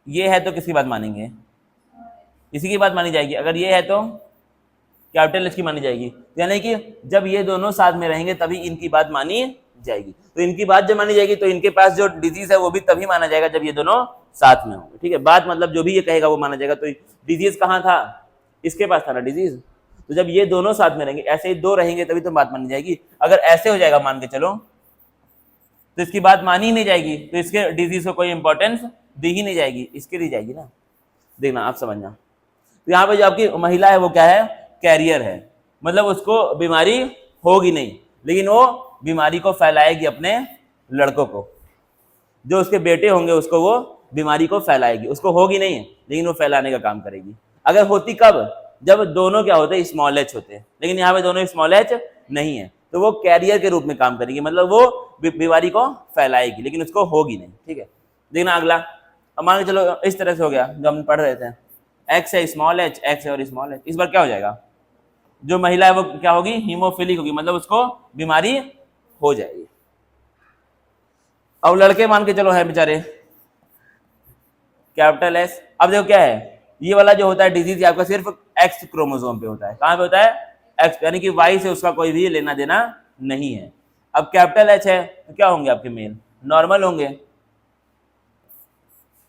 ये है तो किसकी बात मानेंगे, इसी की बात मानी जाएगी, अगर ये है तो कैपिटल एच की मानी जाएगी, यानी कि जब ये दोनों साथ में रहेंगे तभी इनकी बात मानी जाएगी। तो इनकी बात जब मानी जाएगी तो इनके पास जो डिजीज है वो भी तभी माना जाएगा जब ये दोनों साथ में होंगे, ठीक है। बात मतलब जो भी ये कहेगा वो माना जाएगा। तो डिजीज कहाँ था, इसके पास था ना डिजीज, तो जब ये दोनों साथ में रहेंगे, ऐसे ही दो रहेंगे तभी तो बात मानी जाएगी। अगर ऐसे हो जाएगा, मान के चलो तो इसकी बात मानी ही नहीं जाएगी, तो इसके डिजीज को कोई इंपॉर्टेंस दी ही नहीं जाएगी, इसके दी जाएगी ना। देखना आप समझना, तो यहाँ पे जो आपकी महिला है वो क्या है, कैरियर है, मतलब उसको बीमारी होगी नहीं, लेकिन वो बीमारी को फैलाएगी अपने लड़कों को, जो उसके बेटे होंगे उसको वो बीमारी को फैलाएगी, उसको होगी नहीं है लेकिन वो फैलाने का काम करेगी। अगर होती कब, जब दोनों क्या होते हैं, स्मॉल एच होते हैं, लेकिन यहाँ पे दोनों स्मॉल एच नहीं है, तो वो कैरियर के रूप में काम करेगी, मतलब वो बीमारी को फैलाएगी लेकिन उसको होगी नहीं। ठीक है, देखना अगला, अब मान के चलो इस तरह से हो गया जो हम पढ़ रहे थे, एक्स है स्मॉल एच, एक्स है और स्मॉल एच, इस बार क्या हो जाएगा, जो महिला है वो क्या होगी, हीमोफिलिक होगी, मतलब उसको बीमारी हो जाएगी। अब लड़के मान के चलो है बेचारे कैपिटल एस, अब देखो क्या है, ये वाला जो होता है डिजीज आपका सिर्फ एक्स क्रोमोसोम पे होता है, कहां पे होता है, एक्स, यानी कि वाई से उसका कोई भी लेना देना नहीं है। अब कैपिटल एच है तो क्या होंगे आपके मेल, नॉर्मल होंगे,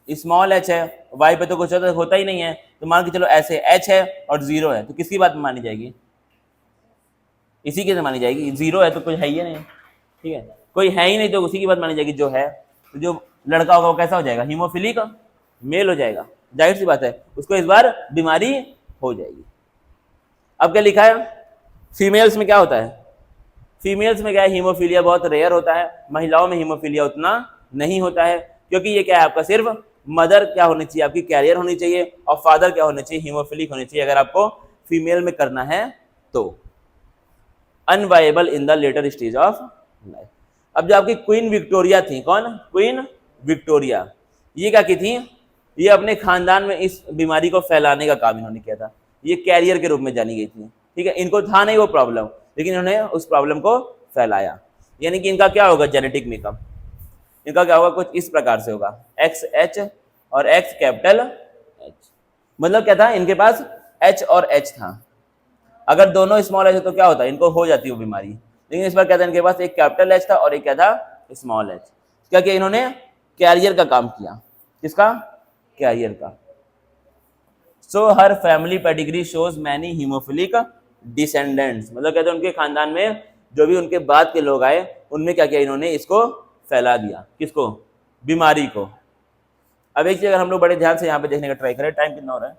स्मॉल एच है, वाई पे तो कुछ होता ही नहीं है, तो मान के चलो ऐसे एच है और जीरो है, तो किसकी बात मानी जाएगी, इसी की मानी जाएगी, जीरो है तो कुछ है ही नहीं, ठीक है, कोई है ही नहीं तो उसी की बात मानी जाएगी जो है, तो जो लड़का होगा वो कैसा हो जाएगा, हीमोफिलिक मेल हो जाएगा, जाहिर सी बात है उसको इस बार बीमारी हो जाएगी। अब क्या लिखा है, फीमेल्स में क्या होता है, फीमेल्स में क्या है, हीमोफीलिया बहुत रेयर होता है, महिलाओं में हीमोफीलिया उतना नहीं होता है, क्योंकि ये क्या है आपका सिर्फ मदर क्या होनी चाहिए, आपकी कैरियर होनी चाहिए, और फादर क्या होने चाहिए, हीमोफिलिक होने चाहिए, अगर आपको फीमेल में करना है तो, unviable in the later stage of life. अब जो आपकी क्वीन विक्टोरिया थी, कौन, क्वीन विक्टोरिया, ये क्या की थी, ये अपने खानदान में इस बीमारी को फैलाने का काम इन्होंने किया था, ये कैरियर के रूप में जानी गई थी, ठीक है, इनको था नहीं वो प्रॉब्लम, लेकिन इन्होंने उस प्रॉब्लम को फैलाया, यानी कि इनका क्या होगा, जेनेटिक मेकअप, इनका क्या होगा, कुछ इस प्रकार से होगा, एक्स एच और एक्स कैपिटल एच, मतलब क्या था, इनके पास एच और एच था, अगर दोनों स्मॉल एच तो क्या होता है, इनको हो जाती है बीमारी, लेकिन इस बार क्या था, इनके पास एक कैपिटल एच था और एक क्या था, स्मॉल एच, क्या किया इन्होंने, कैरियर का काम किया, किसका, कैरियर का। सो हर family pedigree shows many haemophilic descendants, मतलब कहते हैं उनके खानदान में जो भी उनके बाद के लोग आए उनमें क्या किया इन्होंने, इसको फैला दिया, किसको, बीमारी को। अब एक चीज अगर हम लोग बड़े ध्यान से यहाँ पे देखने का ट्राई करें, टाइम कितना हो रहा है,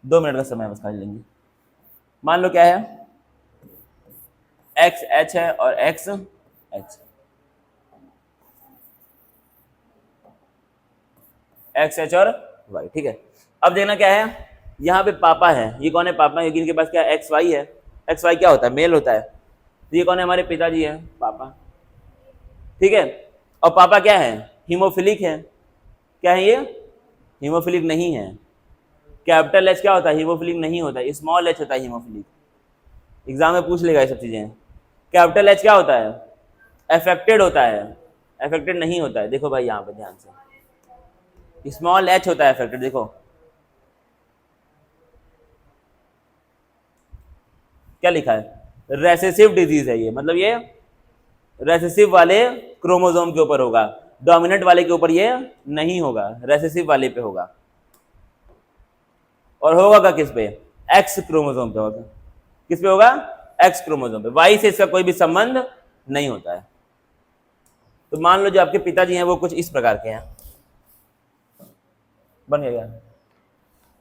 2 मिनट का समय बस खाली लेंगे। मान लो क्या है, एक्स एच है और एक्स एच, एक्स एच और वाई, ठीक है। अब देखना क्या है, यहाँ पे पापा है, ये कौन है, पापा, क्योंकि इनके पास क्या एक्स वाई है, एक्स वाई क्या होता है, मेल होता है, तो ये कौन है, हमारे पिताजी है, पापा, ठीक है। और पापा क्या है, हीमोफिलिक है, क्या है ये, हीमोफिलिक नहीं है, कैपिटल एच क्या होता है, हीमोफिलिक नहीं होता है, स्मॉल एच होता है हीमोफिलिक, एग्जाम में पूछ लेगा ये सब चीजें। कैपिटल एच क्या होता है, अफेक्टेड होता है, अफेक्टेड नहीं होता है, देखो भाई यहाँ पे ध्यान से, स्मॉल एच होता है अफेक्टेड, देखो क्या लिखा है, रेसेसिव डिजीज है ये, मतलब ये रेसेसिव वाले क्रोमोसोम के ऊपर होगा, डोमिनेंट वाले के ऊपर ये नहीं होगा, रेसेसिव वाले पे होगा, और होगा का किस पे, एक्स क्रोमोसोम पे होगा, किस पे होगा, एक्स क्रोमोसोम पे, वाई से इसका कोई भी संबंध नहीं होता है। तो मान लो जो आपके पिताजी हैं वो कुछ इस प्रकार के हैं, बन गया,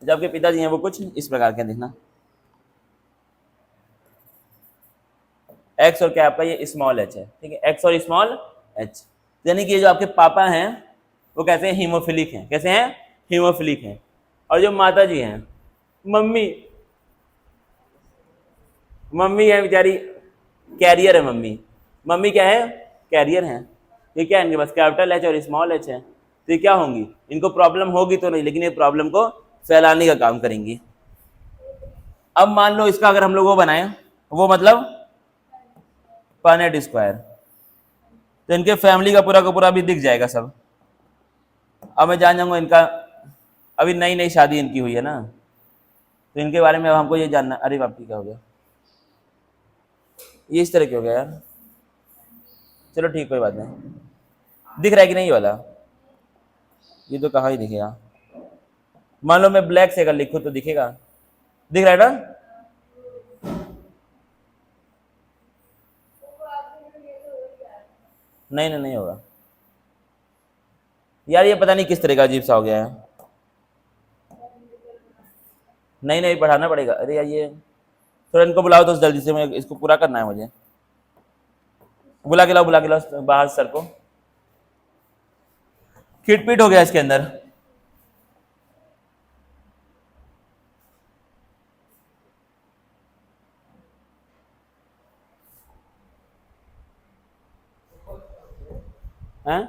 जो आपके पिताजी हैं वो कुछ इस प्रकार के हैं, देखना एक्स और क्या आपका ये स्मॉल एच है, ठीक है, एक्स और स्मॉल एच, यानी कि ये जो आपके पापा हैं वो कैसे हैं, हीमोफिलिक हैं, कैसे हैं, हीमोफिलिक हैं, और जो माता जी हैं, मम्मी, मम्मी है बेचारी, कैरियर है मम्मी, मम्मी क्या है, कैरियर है, ये क्या है, इनके पास कैपिटल एच और स्मॉल एच है, तो ये क्या होंगी, इनको प्रॉब्लम होगी तो नहीं, लेकिन ये प्रॉब्लम को फैलाने का काम करेंगी। अब मान लो इसका अगर हम लोग वो बनाए, वो मतलब पनेट स्क्वायर, तो इनके फैमिली का पूरा भी दिख जाएगा सब। अब मैं जान जाऊंगा इनका, अभी नई नई शादी इनकी हुई है ना, तो इनके बारे में अब हमको ये जानना, अरे बाप क्या हो गया, ये इस तरह क्यों हो गया यार, चलो ठीक कोई बात नहीं, दिख रहा है कि नहीं ये वाला, ये तो कहाँ ही दिखेगा, मान लो मैं ब्लैक से अगर लिखूं तो दिखेगा, दिख रहा है ना, नहीं नहीं नहीं होगा यार, ये पता नहीं किस तरह का अजीब सा हो गया है। नहीं नहीं पढ़ाना पड़ेगा। अरे यार ये थोड़ा इनको बुलाओ तो जल्दी से, मैं इसको पूरा करना है मुझे। बुला के लाओ बाहर सर को। खिटपीट हो गया इसके अंदर। हैं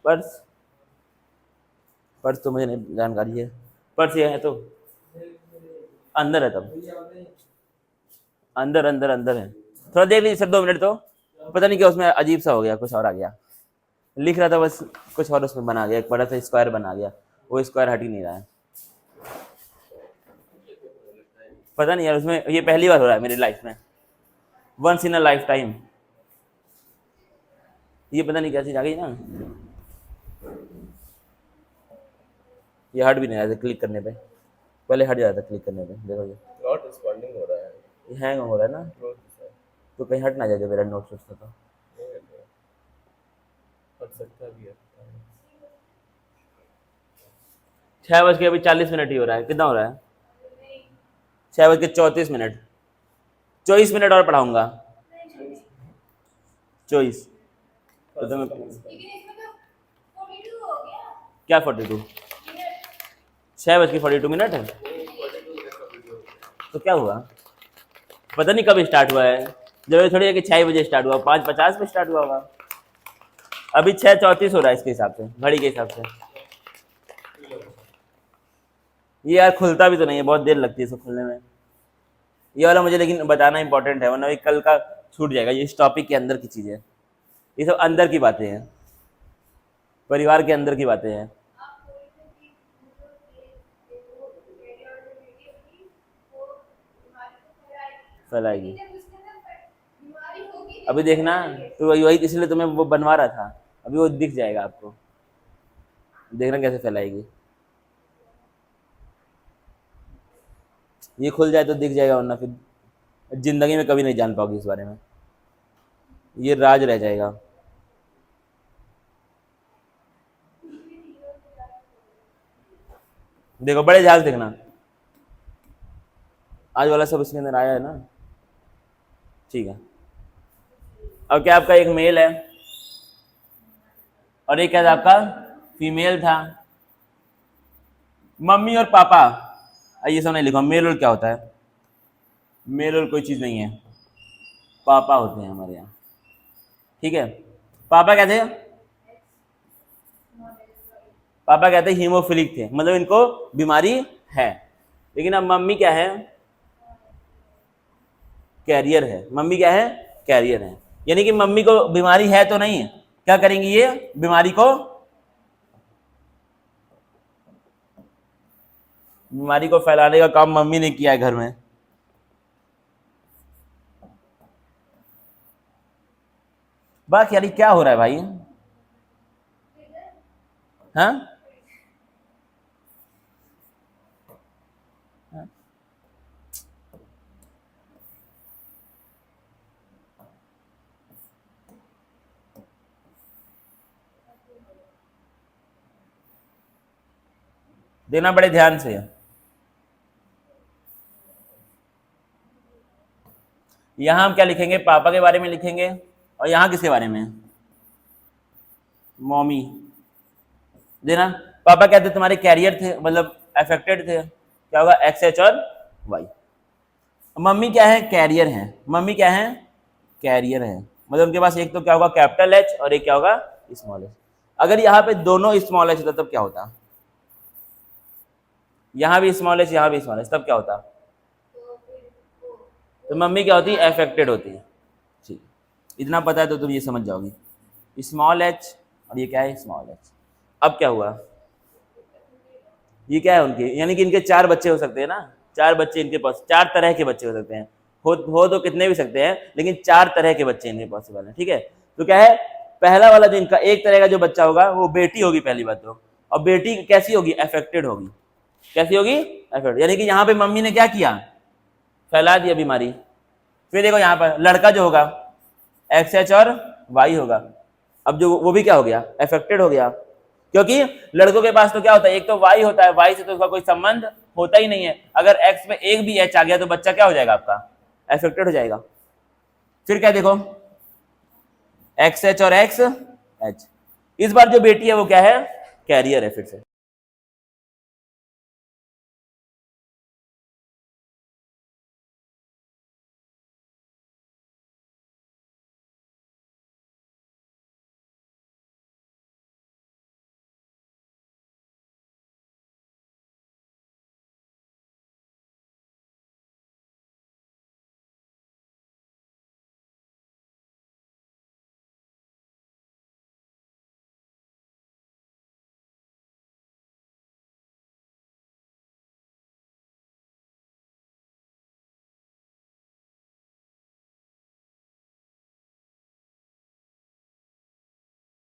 पर्स? पर्स तो मुझे नहीं जानकारी है। पर्स ये है तो अंदर है, तब अंदर अंदर अंदर है। थोड़ा देख लीजिए सर, 2 मिनट तो। पता नहीं क्या उसमें अजीब सा हो गया, कुछ और आ गया। लिख रहा था बस कुछ और उसमें बना गया, एक बड़ा सा स्क्वायर बना गया, वो स्क्वायर हट ही नहीं रहा है। पता नहीं यार, उसमें ये पहली बार हो रहा है मेरी लाइफ में, once in a lifetime. ये पता नहीं क्या चीज आ गई ना, ये हट भी नहीं रहा था क्लिक करने पे, पहले हट जाता था क्लिक करने पे। देखो ये नॉट रिस्पॉन्डिंग हो रहा है। ये हैंग हो रहा है ना, क्लोज दिस है। तो कहीं हट ना जाए मेरा नोट से तो। नहीं हट रहा। हट सकता भी है। 6 बज के अभी 40 मिनट ही हो रहा है। कितना हो रहा है? 6 बज के 34 मिनट। 24 मिनट और पढ़ाऊंगा। 24 तो तुम्हें क्या 42? 6 बज के 42 मिनट है तो क्या हुआ? पता नहीं कब स्टार्ट हुआ है। जब ये थोड़ी है कि 6 बजे स्टार्ट हुआ, 5:50 में स्टार्ट हुआ होगा। अभी 6:34 हो रहा है इसके हिसाब से, घड़ी के हिसाब से। ये यार खुलता भी तो नहीं है, बहुत देर लगती है इसको खुलने में। ये वाला मुझे लेकिन बताना इंपॉर्टेंट है, वरना ये कल का छूट जाएगा। ये इस टॉपिक के अंदर की चीज़ है, ये सब अंदर की बातें हैं, परिवार के अंदर की बातें हैं। फैलाएगी। अभी देखना तो वही इसलिए तो मैं वो बनवा रहा था, अभी वो दिख जाएगा आपको, देखना कैसे फैलाएगी। ये खुल जाए तो दिख जाएगा, वरना फिर जिंदगी में कभी नहीं जान पाओगी इस बारे में, ये राज रह जाएगा। देखो बड़े ध्यान से देखना, आज वाला सब इसके अंदर आया है ना, ठीक है। अब क्या आपका एक मेल है और एक क्या था आपका फीमेल था। मम्मी और पापा, ये सब नहीं लिखो। मेल और क्या होता है? मेल और कोई चीज नहीं है, पापा होते हैं हमारे यहाँ, ठीक है। पापा क्या थे? पापा कहते हैं हीमोफिलिक थे, मतलब इनको बीमारी है। लेकिन अब मम्मी क्या है? कैरियर है। मम्मी क्या है? कैरियर है। यानी कि मम्मी को बीमारी है तो नहीं है, क्या करेंगी ये बीमारी को फैलाने का काम मम्मी ने किया है घर में। बाकी यार क्या हो रहा है भाई? हाँ देखना बड़े ध्यान से। यहां हम क्या लिखेंगे? पापा के बारे में लिखेंगे, और यहां किसके बारे में? मम्मी। देना पापा कहते तुम्हारे कैरियर थे, मतलब अफेक्टेड थे, क्या होगा? XH और Y। मम्मी क्या है? कैरियर है। मम्मी क्या है? कैरियर है, मतलब उनके पास एक तो क्या होगा कैपिटल H और एक क्या होगा स्मॉल h। अगर यहाँ पे दोनों स्मॉल h होता तब क्या होता? यहाँ भी स्मॉल h, यहाँ भी स्मॉल h, तब क्या होता? तो मम्मी क्या होती है? अफेक्टेड होती है। ठीक, इतना पता है तो तुम ये समझ जाओगी। स्मॉल h और ये क्या है? Small h। अब क्या हुआ? ये क्या है उनके, यानी कि इनके 4 बच्चे हो सकते हैं ना। 4 बच्चे इनके पास, 4 तरह के बच्चे हो सकते हैं। हो तो कितने भी सकते हैं, लेकिन 4 तरह के बच्चे इनके पॉसिबल है, ठीक है। तो क्या है? पहला वाला जो इनका एक तरह का जो बच्चा होगा वो बेटी होगी पहली बात तो। और बेटी कैसी होगी? अफेक्टेड होगी। कैसी होगी? अफेक्टेड। यानी कि यहाँ पे मम्मी ने क्या किया? फैला दिया बीमारी। फिर देखो यहाँ पर लड़का जो होगा XH और वाई होगा। अब जो वो भी क्या हो गया, अफेक्टेड हो गया, क्योंकि लड़कों के पास तो क्या होता है, एक तो वाई होता है, वाई से तो उसका कोई संबंध होता ही नहीं है। अगर एक्स में एक भी एच आ गया तो बच्चा क्या हो जाएगा आपका, अफेक्टेड हो जाएगा। फिर क्या देखो, एक्स एच और एक्स एच, इस बार जो बेटी है वो क्या है, कैरियर है फिर से।